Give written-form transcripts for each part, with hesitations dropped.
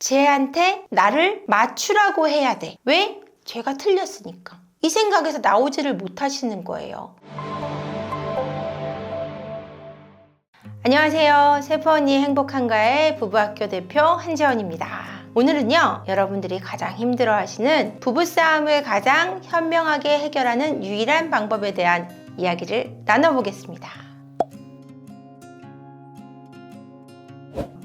쟤한테 나를 맞추라고 해야 돼. 왜? 쟤가 틀렸으니까. 이 생각에서 나오지를 못하시는 거예요. 안녕하세요. 세포언니 행복한가의 부부학교 대표 한재원입니다. 오늘은요, 여러분들이 가장 힘들어하시는 부부싸움을 가장 현명하게 해결하는 유일한 방법에 대한 이야기를 나눠보겠습니다.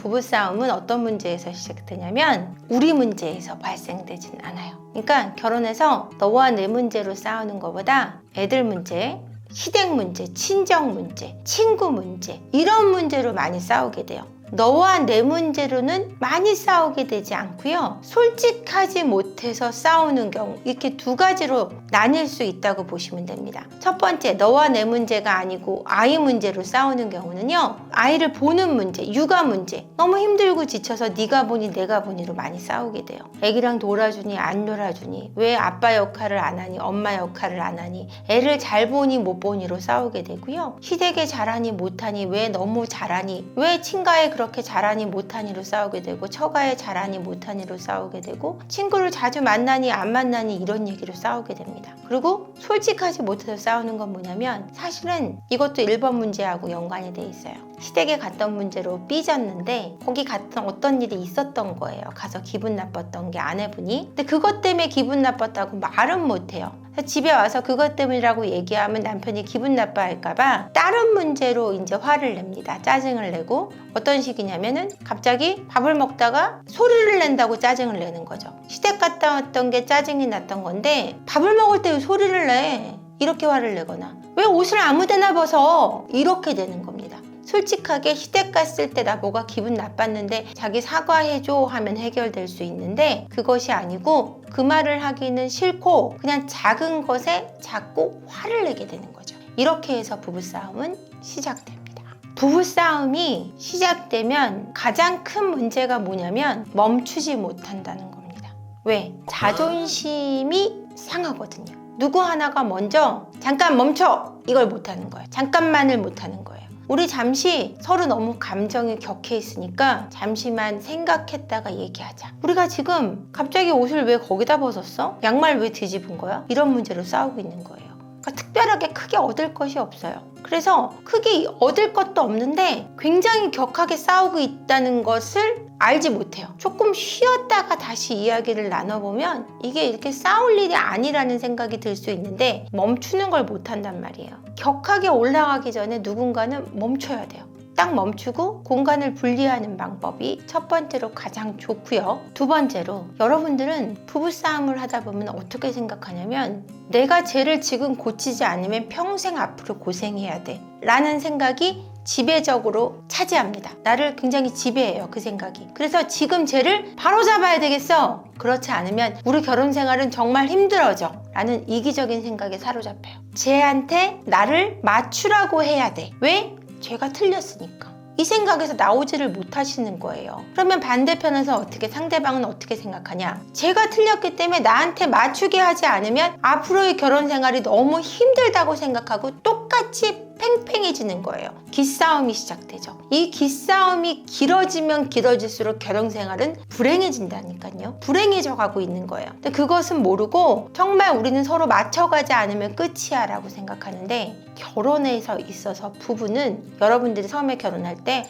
부부싸움은 어떤 문제에서 시작되냐면 우리 문제에서 발생되진 않아요. 그러니까 결혼해서 너와 내 문제로 싸우는 것보다 애들 문제, 시댁 문제, 친정 문제, 친구 문제 이런 문제로 많이 싸우게 돼요. 너와 내 문제로는 많이 싸우게 되지 않고요. 솔직하지 못해서 싸우는 경우 이렇게 두 가지로 나뉠 수 있다고 보시면 됩니다. 첫 번째, 너와 내 문제가 아니고 아이 문제로 싸우는 경우는요. 아이를 보는 문제, 육아 문제 너무 힘들고 지쳐서 네가 보니 내가 보니로 많이 싸우게 돼요. 애기랑 놀아주니 안 놀아주니 왜 아빠 역할을 안 하니 엄마 역할을 안 하니 애를 잘 보니 못 보니로 싸우게 되고요. 시댁에 잘하니 못하니 왜 너무 잘하니 왜 친가에 그렇게 잘하니 못하니로 싸우게 되고 처가에 잘하니 못하니로 싸우게 되고 친구를 자주 만나니 안 만나니 이런 얘기로 싸우게 됩니다. 그리고 솔직하지 못해서 싸우는 건 뭐냐면 사실은 이것도 1번 문제하고 연관이 돼 있어요. 시댁에 갔던 문제로 삐졌는데 거기 갔던 어떤 일이 있었던 거예요. 가서 기분 나빴던 게 아내분이. 근데 그것 때문에 기분 나빴다고 말은 못해요. 집에 와서 그것 때문이라고 얘기하면 남편이 기분 나빠할까봐 다른 문제로 이제 화를 냅니다. 짜증을 내고 어떤 식이냐면은 갑자기 밥을 먹다가 소리를 낸다고 짜증을 내는 거죠. 시댁 갔다 왔던 게 짜증이 났던 건데 밥을 먹을 때 왜 소리를 내? 이렇게 화를 내거나 왜 옷을 아무데나 벗어? 이렇게 되는 겁니다. 솔직하게 시댁 갔을 때 나 뭐가 기분 나빴는데 자기 사과해줘 하면 해결될 수 있는데 그것이 아니고 그 말을 하기는 싫고 그냥 작은 것에 자꾸 화를 내게 되는 거죠. 이렇게 해서 부부싸움은 시작됩니다. 부부싸움이 시작되면 가장 큰 문제가 뭐냐면 멈추지 못한다는 겁니다. 왜? 자존심이 상하거든요. 누구 하나가 먼저 잠깐 멈춰! 이걸 못하는 거예요. 잠깐만을 못하는 거예요. 우리 잠시 서로 너무 감정이 격해 있으니까 잠시만 생각했다가 얘기하자. 우리가 지금 갑자기 옷을 왜 거기다 벗었어? 양말 왜 뒤집은 거야? 이런 문제로 싸우고 있는 거예요. 그러니까 특별하게 크게 얻을 것이 없어요. 그래서 크게 얻을 것도 없는데 굉장히 격하게 싸우고 있다는 것을 알지 못해요. 조금 쉬었다가 다시 이야기를 나눠보면 이게 이렇게 싸울 일이 아니라는 생각이 들 수 있는데 멈추는 걸 못한단 말이에요. 격하게 올라가기 전에 누군가는 멈춰야 돼요. 딱 멈추고 공간을 분리하는 방법이 첫 번째로 가장 좋고요. 두 번째로 여러분들은 부부싸움을 하다 보면 어떻게 생각하냐면 내가 쟤를 지금 고치지 않으면 평생 앞으로 고생해야 돼 라는 생각이 지배적으로 차지합니다. 나를 굉장히 지배해요, 그 생각이. 그래서 지금 쟤를 바로 잡아야 되겠어. 그렇지 않으면 우리 결혼 생활은 정말 힘들어져 라는 이기적인 생각에 사로잡혀요. 쟤한테 나를 맞추라고 해야 돼. 왜? 쟤가 틀렸으니까. 이 생각에서 나오지를 못하시는 거예요. 그러면 반대편에서 어떻게 상대방은 어떻게 생각하냐? 쟤가 틀렸기 때문에 나한테 맞추게 하지 않으면 앞으로의 결혼 생활이 너무 힘들다고 생각하고 똑같이 팽팽해지는 거예요. 기싸움이 시작되죠. 이 기싸움이 길어지면 길어질수록 결혼생활은 불행해진다니까요. 불행해져 가고 있는 거예요. 근데 그것은 모르고 정말 우리는 서로 맞춰가지 않으면 끝이야 라고 생각하는데 결혼에서 있어서 부부는 여러분들이 처음에 결혼할 때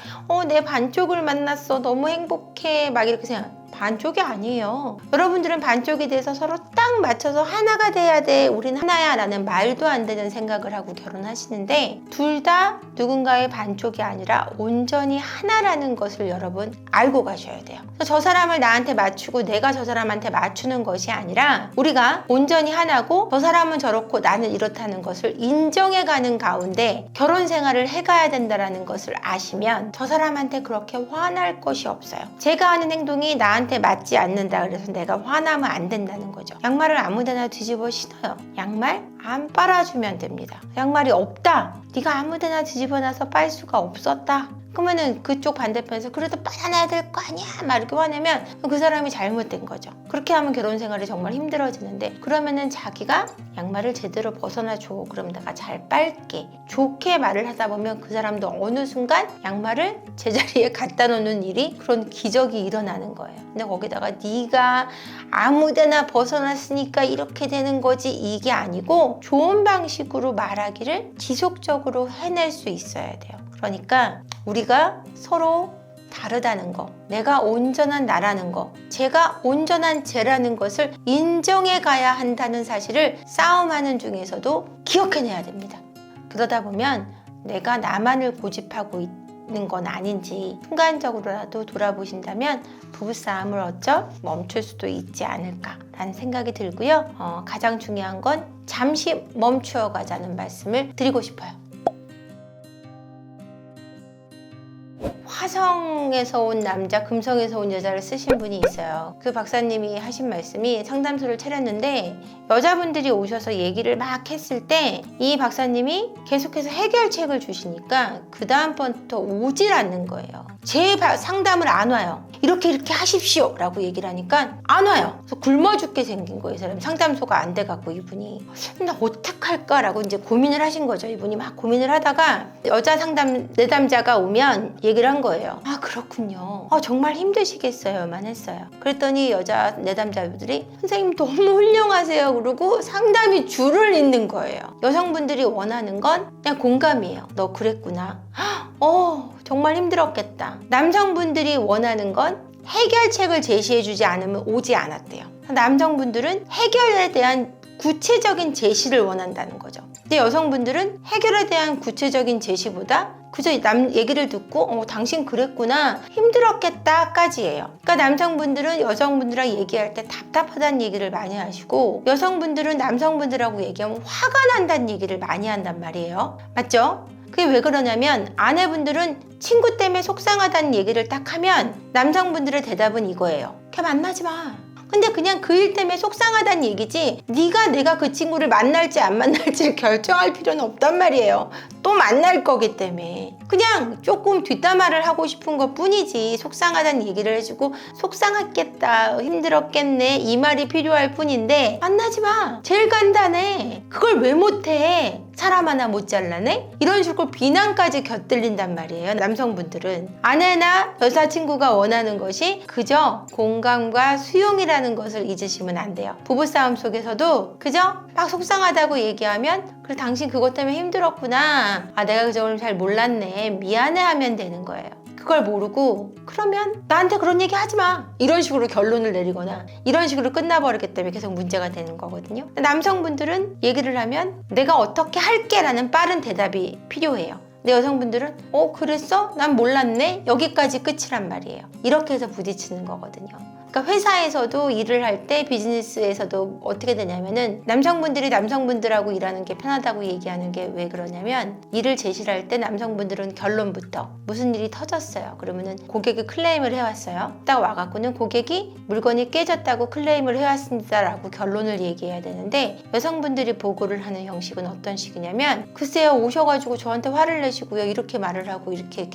내 반쪽을 만났어 너무 행복해 막 이렇게 생각 반쪽이 아니에요. 여러분들은 반쪽이 돼서 서로 딱 맞춰서 하나가 돼야 돼 우린 하나야 라는 말도 안 되는 생각을 하고 결혼하시는데 둘 다 누군가의 반쪽이 아니라 온전히 하나라는 것을 여러분 알고 가셔야 돼요. 저 사람을 나한테 맞추고 내가 저 사람한테 맞추는 것이 아니라 우리가 온전히 하나고 저 사람은 저렇고 나는 이렇다는 것을 인정해가는 가운데 결혼 생활을 해가야 된다는 것을 아시면 저 사람한테 그렇게 화날 것이 없어요. 제가 하는 행동이 나한테 맞지 않는다 그래서 내가 화나면 안 된다는 거죠. 양말을 아무데나 뒤집어 신어요. 양말 안 빨아주면 됩니다. 양말이 없다. 네가 아무데나 뒤집어놔서 빨 수가 없었다. 그러면은 그쪽 반대편에서 그래도 빨아놔야 될 거 아니야 막 이렇게 화내면 그 사람이 잘못된 거죠. 그렇게 하면 결혼 생활이 정말 힘들어지는데, 그러면은 자기가 양말을 제대로 벗어나줘, 그럼 내가 잘 빨게, 좋게 말을 하다 보면 그 사람도 어느 순간 양말을 제자리에 갖다 놓는 일이, 그런 기적이 일어나는 거예요. 근데 거기다가 네가 아무데나 벗어났으니까 이렇게 되는 거지, 이게 아니고 좋은 방식으로 말하기를 지속적으로 해낼 수 있어야 돼요. 그러니까 우리가 서로 다르다는 거, 내가 온전한 나라는 거, 제가 온전한 쟤라는 것을 인정해 가야 한다는 사실을 싸움하는 중에서도 기억해내야 됩니다. 그러다 보면 내가 나만을 고집하고 있는 건 아닌지 순간적으로라도 돌아보신다면 부부싸움을 어쩔 멈출 수도 있지 않을까라는 생각이 들고요. 가장 중요한 건 잠시 멈추어 가자는 말씀을 드리고 싶어요. 화성에서 온 남자, 금성에서 온 여자를 쓰신 분이 있어요. 그 박사님이 하신 말씀이, 상담소를 차렸는데 여자분들이 오셔서 얘기를 막 했을 때 이 박사님이 계속해서 해결책을 주시니까 그 다음번부터 오질 않는 거예요. 제 상담을 안 와요. 이렇게 하십시오 라고 얘기를 하니까 안 와요. 그래서 굶어 죽게 생긴 거예요. 사람 상담소가 안 돼갖고 이분이 나 어떡할까 라고 이제 고민을 하신 거죠. 이분이 막 고민을 하다가 여자 상담 내담자가 오면 얘기를 한 거예요. 아, 그렇군요. 정말 힘드시겠어요만 했어요. 그랬더니 여자 내담자분들이 선생님 너무 훌륭하세요 그러고 상담이 줄을 잇는 거예요. 여성분들이 원하는 건 그냥 공감이에요. 너 그랬구나. 정말 힘들었겠다. 남성분들이 원하는 건 해결책을 제시해주지 않으면 오지 않았대요. 남성분들은 해결에 대한 구체적인 제시를 원한다는 거죠. 근데 여성분들은 해결에 대한 구체적인 제시보다 그저 남 얘기를 듣고 당신 그랬구나, 힘들었겠다 까지예요. 그러니까 남성분들은 여성분들하고 얘기할 때 답답하다는 얘기를 많이 하시고, 여성분들은 남성분들하고 얘기하면 화가 난다는 얘기를 많이 한단 말이에요. 맞죠? 그게 왜 그러냐면 아내분들은 친구 때문에 속상하다는 얘기를 딱 하면 남성분들의 대답은 이거예요. 걔 만나지 마. 근데 그냥 그 일 때문에 속상하다는 얘기지 내가 그 친구를 만날지 안 만날지를 결정할 필요는 없단 말이에요. 또 만날 거기 때문에 그냥 조금 뒷담화를 하고 싶은 것 뿐이지, 속상하다는 얘기를 해주고 속상했겠다, 힘들었겠네 이 말이 필요할 뿐인데 만나지 마. 제일 간단해. 그걸 왜 못해? 사람 하나 못 잘라내? 이런 식으로 비난까지 곁들린단 말이에요. 남성분들은 아내나 여자친구가 원하는 것이 그저 공감과 수용이라는 것을 잊으시면 안 돼요. 부부싸움 속에서도 그저 막 속상하다고 얘기하면 그래 당신 그것 때문에 힘들었구나, 내가 그걸 잘 몰랐네, 미안해 하면 되는 거예요. 그걸 모르고 그러면 나한테 그런 얘기 하지 마 이런 식으로 결론을 내리거나 이런 식으로 끝나버리기 때문에 계속 문제가 되는 거거든요. 남성분들은 얘기를 하면 내가 어떻게 할게 라는 빠른 대답이 필요해요. 근데 여성분들은 그랬어? 난 몰랐네? 여기까지 끝이란 말이에요. 이렇게 해서 부딪히는 거거든요. 그러니까 회사에서도 일을 할 때, 비즈니스에서도 어떻게 되냐면은 남성분들이 남성분들하고 일하는 게 편하다고 얘기하는 게 왜 그러냐면, 일을 제시를 할 때 남성분들은 결론부터 무슨 일이 터졌어요. 그러면은 고객이 클레임을 해왔어요. 딱 와갖고는 고객이 물건이 깨졌다고 클레임을 해왔습니다 라고 결론을 얘기해야 되는데, 여성분들이 보고를 하는 형식은 어떤 식이냐면, 글쎄요 오셔가지고 저한테 화를 내시고요 이렇게 말을 하고 이렇게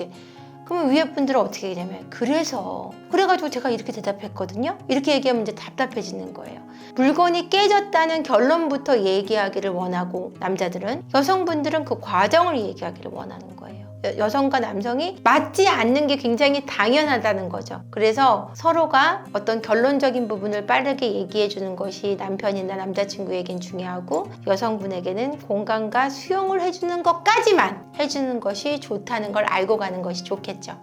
그러면 위에 분들은 어떻게 얘기냐면 그래가지고 제가 이렇게 대답했거든요. 이렇게 얘기하면 이제 답답해지는 거예요. 물건이 깨졌다는 결론부터 얘기하기를 원하고 남자들은, 여성분들은 그 과정을 얘기하기를 원하는 거예요. 여성과 남성이 맞지 않는 게 굉장히 당연하다는 거죠. 그래서 서로가 어떤 결론적인 부분을 빠르게 얘기해 주는 것이 남편이나 남자친구에겐 중요하고, 여성분에게는 공감과 수용을 해주는 것까지만 해주는 것이 좋다는 걸 알고 가는 것이 좋겠죠.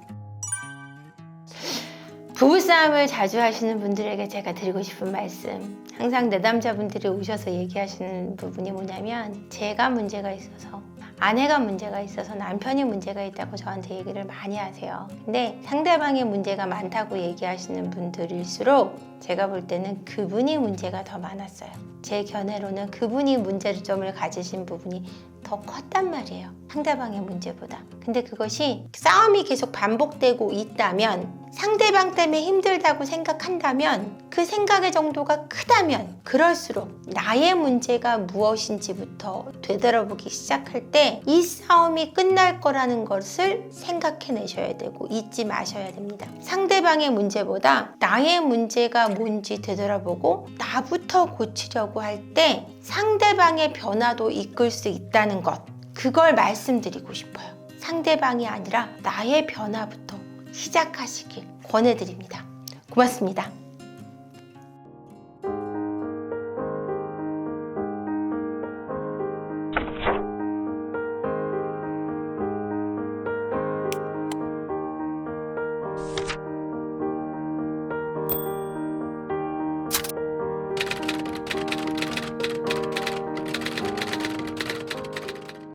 부부싸움을 자주 하시는 분들에게 제가 드리고 싶은 말씀, 항상 내담자분들이 오셔서 얘기하시는 부분이 뭐냐면, 제가 문제가 있어서, 아내가 문제가 있어서, 남편이 문제가 있다고 저한테 얘기를 많이 하세요. 근데 상대방의 문제가 많다고 얘기하시는 분들일수록 제가 볼 때는 그분이 문제가 더 많았어요. 제 견해로는 그분이 문제점을 가지신 부분이 더 컸단 말이에요. 상대방의 문제보다. 근데 그것이 싸움이 계속 반복되고 있다면, 상대방 때문에 힘들다고 생각한다면, 그 생각의 정도가 크다면 그럴수록 나의 문제가 무엇인지부터 되돌아보기 시작할 때 이 싸움이 끝날 거라는 것을 생각해내셔야 되고 잊지 마셔야 됩니다. 상대방의 문제보다 나의 문제가 뭔지 되돌아보고 나부터 고치려고 할 때 상대방의 변화도 이끌 수 있다는 것, 그걸 말씀드리고 싶어요. 상대방이 아니라 나의 변화부터 시작하시길 권해드립니다. 고맙습니다.